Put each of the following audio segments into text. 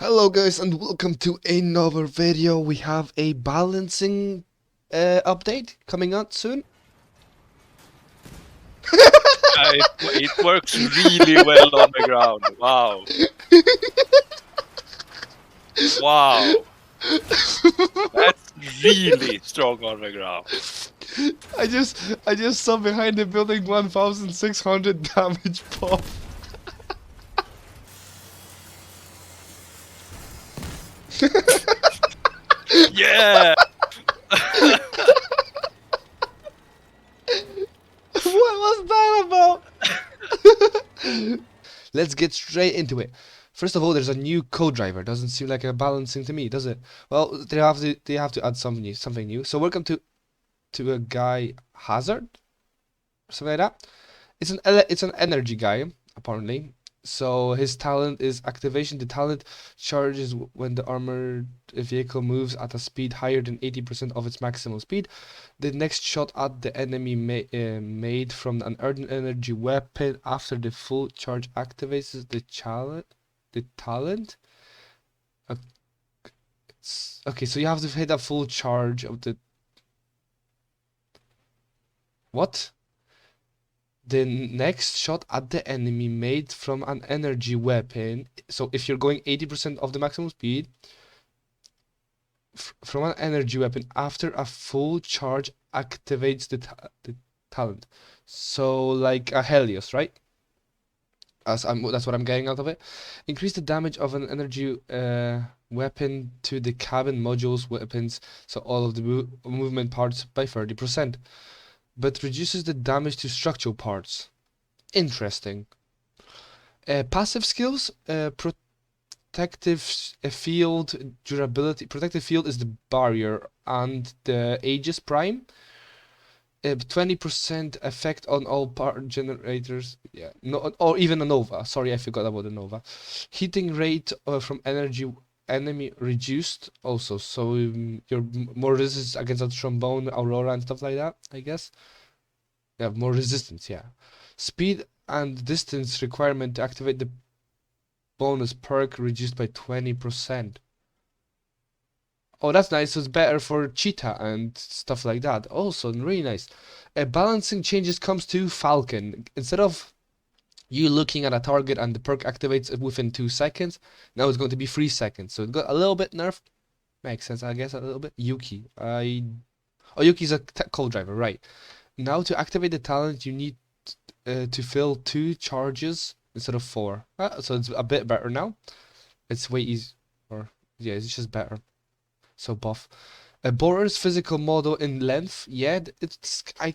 Hello guys and welcome to another video. We have a balancing update coming out soon. It works really well on the ground. Wow. Wow. That's really strong on the ground. I just saw behind the building 1600 damage pop. Yeah. What was that about? Let's get straight into it. First of all, there's a new co-driver. Doesn't seem like a balancing to me, does it? Well, they have to add something new. So welcome to a guy Hazard, something like that. It's an energy guy apparently. So his talent is activation. The talent charges when the armored vehicle moves at a speed higher than 80% of its maximum speed. The next shot at the enemy made from an earned energy weapon after the full charge activates the talent. The talent. Uh, Okay, so you have to hit a full charge of the what? The next shot at the enemy made from an energy weapon. So if you're going 80% of the maximum speed from an energy weapon after a full charge activates the talent. So like a Helios, right? That's what I'm getting out of it. Increase the damage of an energy weapon to the cabin module's weapons, so all of the movement parts by 30%, but reduces the damage to structural parts. Interesting. Passive skills, protective field durability. Protective field is the barrier, and the Aegis Prime. 20% effect on all part generators. Yeah, no, or even a Nova. Sorry, I forgot about the Nova. Heating rate from energy enemy reduced also, so you're more resistant against a trombone, Aurora, and stuff like that. I guess. Yeah, more resistance. Yeah, speed and distance requirement to activate the bonus perk reduced by 20%. Oh, that's nice. So it's better for cheetah and stuff like that. Also, really nice. Balancing changes comes to Falcon. Instead of you looking at a target and the perk activates within 2 seconds, now it's going to be 3 seconds. So it got a little bit nerfed. Makes sense, I guess, a little bit. Yuki. Oh, Yuki's a co-driver, right. Now to activate the talent, you need to fill 2 charges instead of 4. So it's a bit better now. It's way easier. Or, yeah, it's just better. So buff. A Borer's physical model in length, yeah, I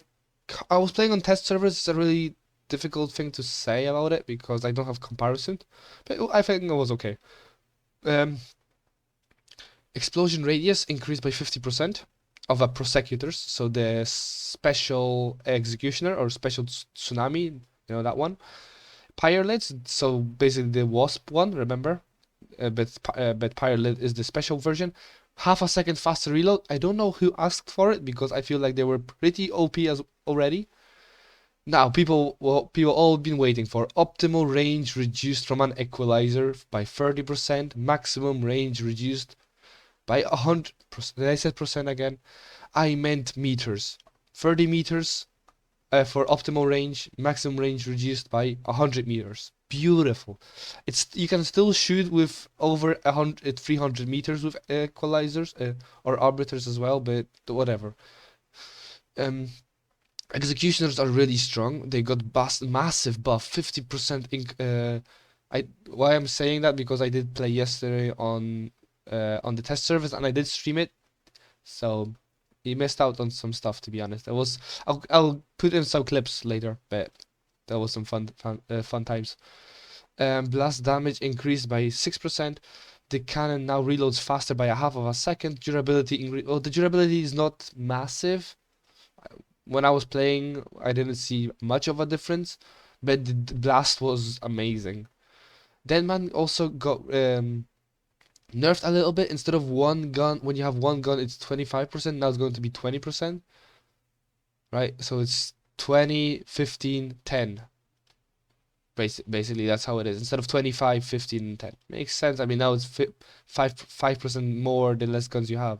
was playing on test servers. It's a really difficult thing to say about it because I don't have comparison, but I think it was okay. Um, Explosion radius increased by 50% of a prosecutors, so the special executioner or special tsunami, you know that one. Pyrelids, so basically the wasp one, remember? But Pyrelid is the special version. Half a second faster reload. I don't know who asked for it because I feel like they were pretty OP as already. Now people all been waiting for optimal range reduced from an equalizer by 30%, maximum range reduced by 100%. Did I say percent again? I meant meters. 30 meters for optimal range, maximum range reduced by 100 meters. Beautiful. You can still shoot with over 300 meters with equalizers or arbiters as well, but whatever. Um, Executioners are really strong. They got massive buff, 50% why I'm saying that because I did play yesterday on the test service and I did stream it, so you missed out on some stuff, to be honest. I'll put in some clips later, but that was some fun times. Blast damage increased by 6%. The cannon now reloads faster by a half of a second. Durability well, the durability is not massive. When I was playing, I didn't see much of a difference, but the blast was amazing. Deadman also got nerfed a little bit. Instead of one gun, when you have one gun, it's 25%. Now it's going to be 20%. Right? So it's 20, 15, 10. Basically, that's how it is. Instead of 25, 15, and 10. Makes sense. I mean, now it's 5% more the less guns you have.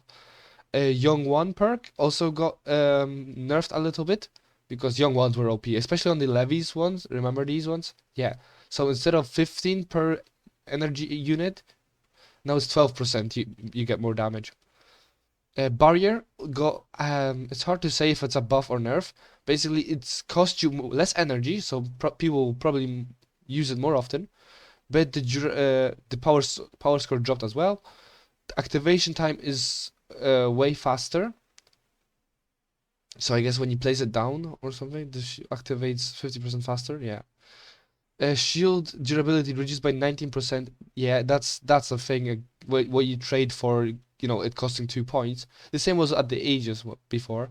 Young One perk also got nerfed a little bit because Young Ones were OP, especially on the levies ones. Remember these ones? Yeah. So instead of 15 per energy unit, now it's 12%. You get more damage. Barrier got it's hard to say if it's a buff or nerf. Basically, it's cost you less energy, so people will probably use it more often. But the power score dropped as well. The activation time is way faster. So I guess when you place it down or something, this activates 50% faster. Yeah. Shield durability reduced by 19%. Yeah, that's a thing. What you trade for, it costing 2 points. The same was at the Aegis before.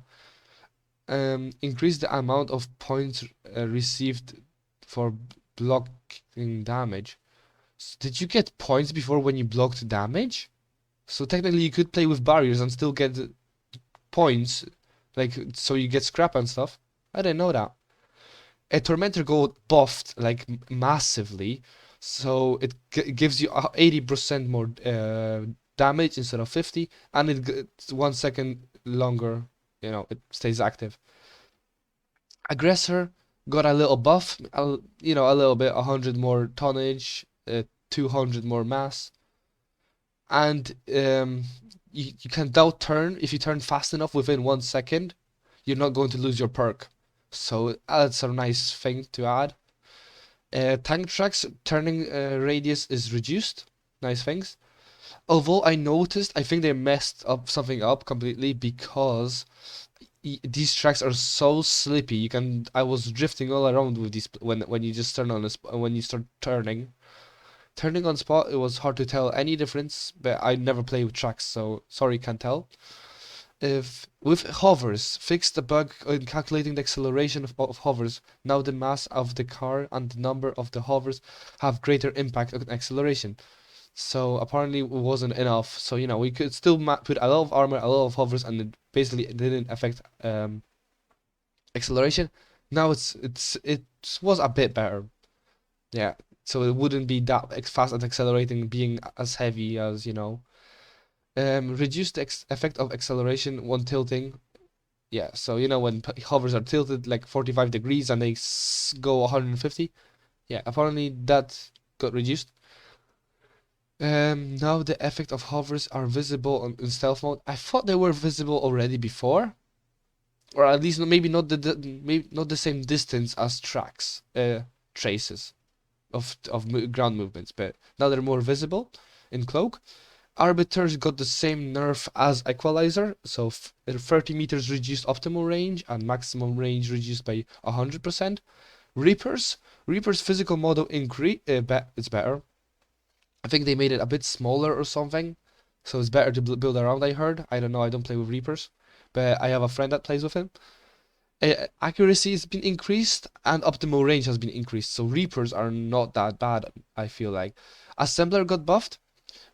Increase the amount of points received for blocking damage. Did you get points before when you blocked damage? So technically you could play with barriers and still get points, like so you get scrap and stuff. I didn't know that. A Tormentor got buffed like massively, so it gives you 80% more damage instead of 50, and it's 1 second longer. It stays active. Aggressor got a little buff, a little bit, 100 more tonnage, 200 more mass, and you can doubt turn if you turn fast enough within 1 second. You're not going to lose your perk. So that's a nice thing to add. Tank tracks turning radius is reduced. Nice things. Although I noticed, I think they messed up something up completely because these tracks are so slippy. I was drifting all around with these when you just turn on when you start turning. Turning on spot, it was hard to tell any difference, but I never play with tracks, so sorry, can't tell. If with hovers, fix the bug in calculating the acceleration of hovers. Now the mass of the car and the number of the hovers have greater impact on acceleration. So apparently it wasn't enough. So we could still put a lot of armor, a lot of hovers, and it basically didn't affect acceleration. Now it was a bit better. Yeah. So it wouldn't be that fast at accelerating, being as heavy as reduce the effect of acceleration when tilting. Yeah, so when hovers are tilted like 45 degrees and they go 150. Yeah, apparently that got reduced. Now the effect of hovers are visible in stealth mode. I thought they were visible already before, or at least maybe not maybe not the same distance as tracks, traces of ground movements, but now they're more visible in cloak. Arbiters got the same nerf as Equalizer, so 30 meters reduced optimal range and maximum range reduced by 100%. Reaper's physical model increase, it's better. I think they made it a bit smaller or something, so it's better to build around. I heard. I don't know. I don't play with Reapers, but I have a friend that plays with him. Accuracy has been increased and optimal range has been increased, so Reapers are not that bad. I feel like Assembler got buffed.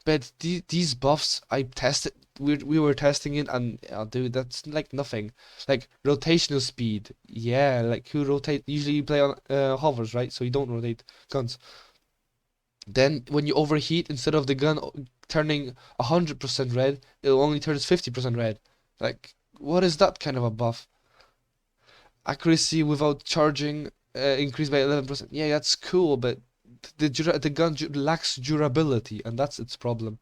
But these buffs I tested, we were testing it, and dude, that's like nothing. Like rotational speed, yeah, like who rotate? Usually you play on hovers, right? So you don't rotate guns. Then when you overheat, instead of the gun turning 100% red, it only turns 50% red. Like, what is that kind of a buff? Accuracy without charging increased by 11%. Yeah, that's cool, but the gun lacks durability, and that's its problem.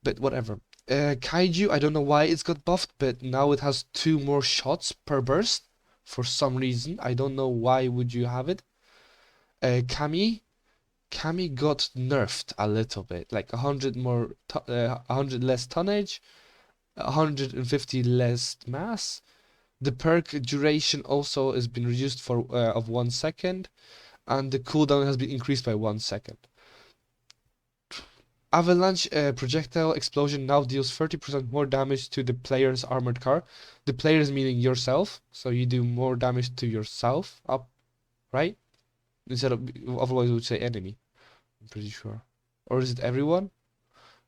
But whatever. Kaiju, I don't know why it's got buffed, but now it has 2 more shots per burst for some reason. I don't know why would you have it. Kami got nerfed a little bit, like 100 more, 100 less tonnage, 150 less mass. The perk duration also has been reduced for of 1 second, and the cooldown has been increased by 1 second. Avalanche projectile explosion now deals 30% more damage to the player's armored car. The player's meaning yourself, so you do more damage to yourself up, right? Instead of otherwise we would say enemy. I'm pretty sure. Or is it everyone?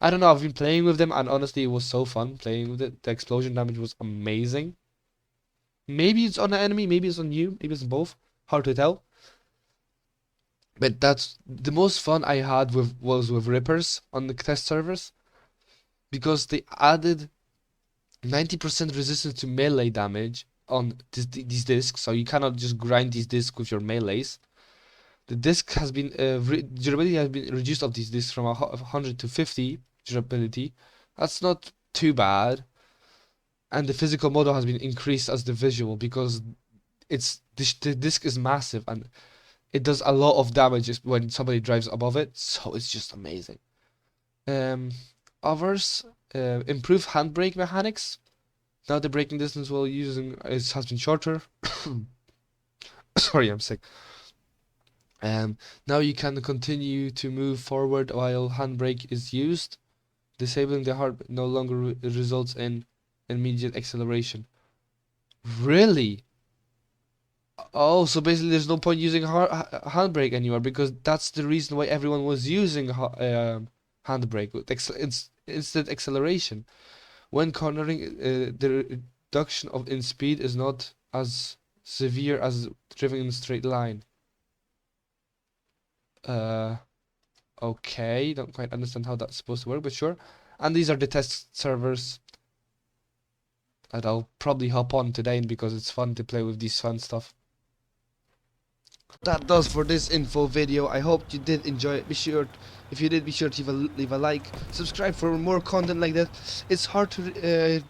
I don't know. I've been playing with them, and honestly, it was so fun playing with it. The explosion damage was amazing. Maybe it's on the enemy, maybe it's on you, maybe it's on both. Hard to tell. But that's the most fun I had with was with Rippers on the test servers because they added 90% resistance to melee damage on these discs, so you cannot just grind these discs with your melees. The disc has been durability has been reduced of these discs from 100 to 50 durability. That's not too bad, and the physical model has been increased as the visual because the disc is massive and it does a lot of damage when somebody drives above it, so it's just amazing. Um, Others improve handbrake mechanics. Now the braking distance while using has been shorter. Sorry, I'm sick. Now you can continue to move forward while handbrake is used. Disabling the hard no longer results in immediate acceleration. Really? Oh, so basically there's no point using handbrake anymore because that's the reason why everyone was using handbrake with instant acceleration. When cornering, the reduction in speed is not as severe as driving in a straight line. Uh, okay, don't quite understand how that's supposed to work, but sure. And these are the test servers that I'll probably hop on today because it's fun to play with these fun stuff. That does for this info video. I hope you did enjoy it. Be sure, if you did, be sure to leave a like, subscribe for more content like that. It's hard to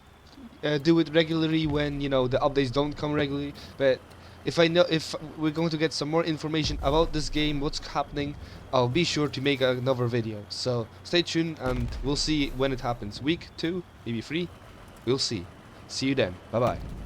do it regularly when the updates don't come regularly, but if we're going to get some more information about this game, what's happening, I'll be sure to make another video. So stay tuned and we'll see when it happens. Week 2, maybe 3, we'll see. See you then. Bye bye.